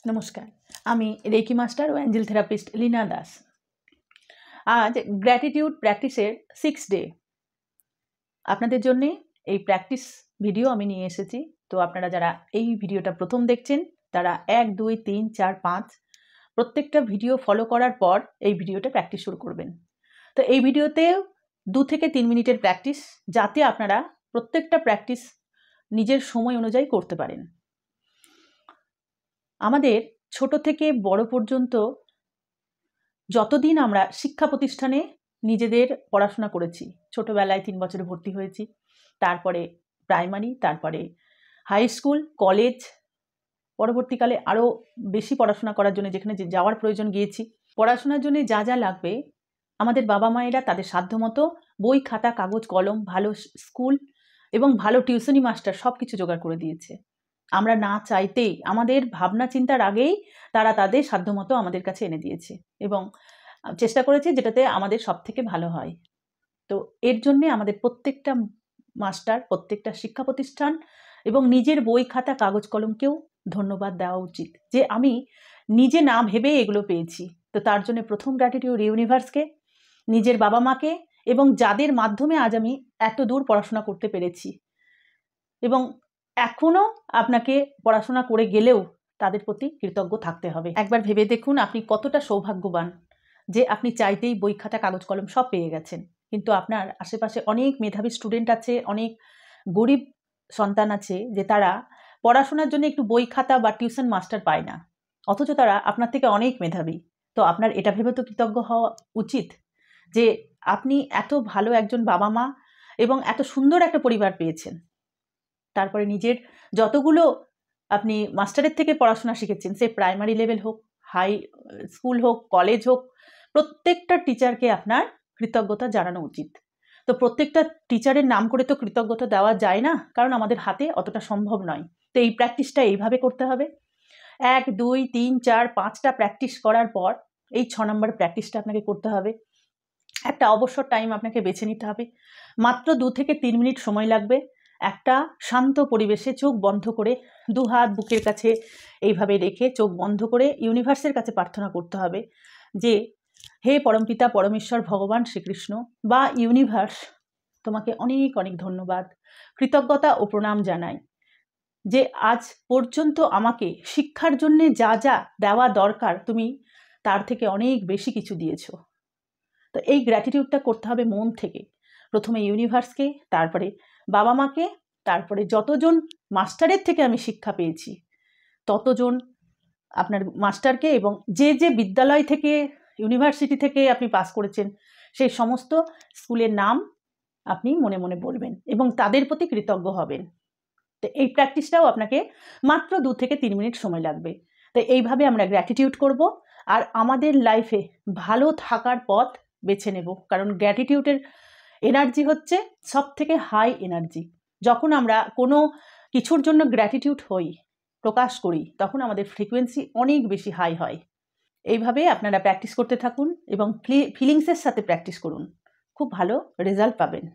নমস্কার, আমি reiki master ও Angel therapist Leena Das. আজ গ্র্যাটিটিউড প্র্যাকটিসের 6th ডে। আপনাদের জন্যে এই প্র্যাকটিস ভিডিও আমি নিয়ে এসেছি। তো আপনারা যারা এই ভিডিওটা প্রথম দেখছেন তারা 1, 2, 3, 4, 5 প্রত্যেকটা ভিডিও ফলো করার পর এই ভিডিওটা প্র্যাকটিস শুরু করবেন। তো এই ভিডিওতে 2 থেকে 3 মিনিটের প্র্যাকটিস, যাতে আপনারা প্রত্যেকটা প্র্যাকটিস নিজের সময় অনুযায়ী করতে পারেন। আমাদের ছোট থেকে বড় পর্যন্ত যতদিন আমরা শিক্ষা প্রতিষ্ঠানে নিজেদের পড়াশোনা করেছি, ছোটবেলায় 3 বছরে ভর্তি হয়েছি, তারপরে প্রাইমারি, তারপরে হাই স্কুল, কলেজ, পরবর্তীকালে আরও বেশি পড়াশোনা করার জন্য যেখানে যাওয়ার প্রয়োজন গিয়েছি। পড়াশোনার জন্য যা যা লাগবে আমাদের বাবা মায়েরা তাদের সাধ্যমতো বই, খাতা, কাগজ, কলম, ভালো স্কুল এবং ভালো টিউশনি মাস্টার সব কিছু জোগাড় করে দিয়েছে। আমরা না চাইতেই, আমাদের ভাবনা চিন্তার আগেই তারা তাদের সাধ্যমতো আমাদের কাছে এনে দিয়েছে এবং চেষ্টা করেছে যেটাতে আমাদের সব থেকে ভালো হয়। তো এর জন্যে আমাদের প্রত্যেকটা মাস্টার, প্রত্যেকটা শিক্ষা প্রতিষ্ঠান এবং নিজের বই, খাতা, কাগজ, কলমকেও ধন্যবাদ দেওয়া উচিত যে আমি নিজে না ভেবে এগুলো পেয়েছি। তো তার জন্য প্রথম গ্র্যাটিটিউড ইউনিভার্সকে, নিজের বাবা মাকে এবং যাদের মাধ্যমে আজ আমি এত দূর পড়াশোনা করতে পেরেছি এবং এখনও আপনাকে পড়াশোনা করে গেলেও তাদের প্রতি কৃতজ্ঞ থাকতে হবে। একবার ভেবে দেখুন আপনি কতটা সৌভাগ্যবান যে আপনি চাইতেই বই, খাতা, কাগজ, কলম সব পেয়ে গেছেন। কিন্তু আপনার আশেপাশে অনেক মেধাবী স্টুডেন্ট আছে, অনেক গরিব সন্তান আছে যে তারা পড়াশোনার জন্য একটু বই, খাতা বা টিউশন মাস্টার পায় না, অথচ তারা আপনার থেকে অনেক মেধাবী। তো আপনার এটা ভেবে তো কৃতজ্ঞ হওয়া উচিত যে আপনি এত ভালো একজন বাবা মা এবং এত সুন্দর একটা পরিবার পেয়েছেন। তারপরে নিজের যতগুলো আপনি মাস্টারের থেকে পড়াশোনা শিখেছেন, সে প্রাইমারি লেভেল হোক, হাই স্কুল হোক, কলেজ হোক, প্রত্যেকটা টিচারকে আপনার কৃতজ্ঞতা জানানো উচিত। তো প্রত্যেকটা টিচারের নাম করে তো কৃতজ্ঞতা দেওয়া যায় না, কারণ আমাদের হাতে অতটা সম্ভব নয়। তো এই প্র্যাকটিসটা এইভাবে করতে হবে। 1, 2, 3, 4, 5টা প্র্যাকটিস করার পর এই 6 নম্বর প্র্যাকটিসটা আপনাকে করতে হবে। একটা অবসর টাইম আপনাকে বেছে নিতে হবে। মাত্র 2 থেকে 3 মিনিট সময় লাগবে। একটা শান্ত পরিবেশে চোখ বন্ধ করে 2 হাত বুকের কাছে এইভাবে রেখে চোখ বন্ধ করে ইউনিভার্সের কাছে প্রার্থনা করতে হবে যে, হে পরমপিতা পরমেশ্বর ভগবান শ্রীকৃষ্ণ বা ইউনিভার্স, তোমাকে অনেক অনেক ধন্যবাদ, কৃতজ্ঞতা ও প্রণাম জানাই যে আজ পর্যন্ত আমাকে শিক্ষার জন্যে যা যা দেওয়া দরকার তুমি তার থেকে অনেক বেশি কিছু দিয়েছো। তো এই গ্র্যাটিটিউডটা করতে হবে মন থেকে। প্রথমে ইউনিভার্সকে, তারপরে বাবা মাকে, তারপরে যতজন মাস্টারের থেকে আমি শিক্ষা পেয়েছি ততজন আপনার মাস্টারকে এবং যে যে বিদ্যালয় থেকে, ইউনিভার্সিটি থেকে আপনি পাস করেছেন সেই সমস্ত স্কুলের নাম আপনি মনে মনে বলবেন এবং তাদের প্রতি কৃতজ্ঞ হবেন। তো এই প্র্যাকটিসটাও আপনাকে মাত্র 2 থেকে 3 মিনিট সময় লাগবে। তো এইভাবে আমরা গ্র্যাটিটিউড করব আর আমাদের লাইফে ভালো থাকার পথ বেছে নেব, কারণ গ্র্যাটিটিউডের এনার্জি হচ্ছে সব থেকে হাই এনার্জি। যখন আমরা কোনো কিছুর জন্য গ্র্যাটিটিউড হই, প্রকাশ করি, তখন আমাদের ফ্রিকোয়েন্সি অনেক বেশি হাই হয়। এইভাবে আপনারা প্র্যাকটিস করতে থাকুন এবং ফিলিংসের সাথে প্র্যাকটিস করুন, খুব ভালো রেজাল্ট পাবেন।